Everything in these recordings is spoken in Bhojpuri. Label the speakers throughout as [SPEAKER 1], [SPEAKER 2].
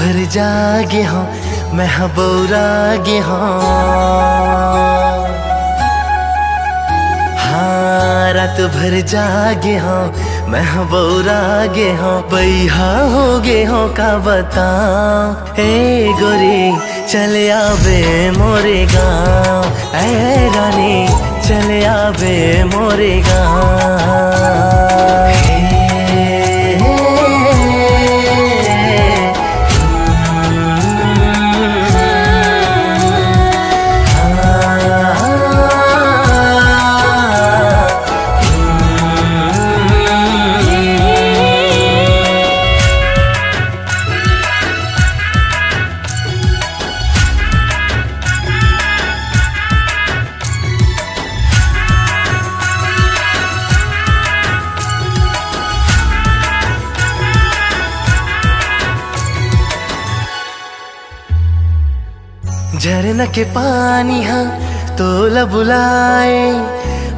[SPEAKER 1] भर जागे हो मैं बौरागे हो। हाँ रात भर जागे हो मैं बौरागे हो। बैहा हो गे हो का बताओ ए गोरी चले आवे मोरे गाँव। ए रानी चले आवे मोरे गाँव। झरना के पानी हाँ तोला बुलाए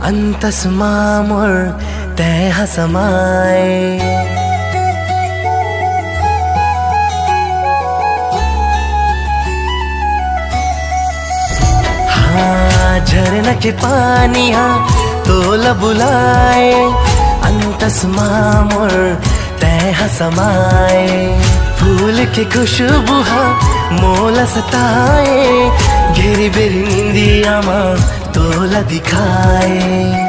[SPEAKER 1] अंतसमा मोर तैहा समाए। हाँ झरना के पानी हाँ तोला बुलाए अंतसमा मोर तैहा समाए। फूल के खुशबू हाँ मोला सताए घेरी बेरी निंदिया माँ तोला दिखाए।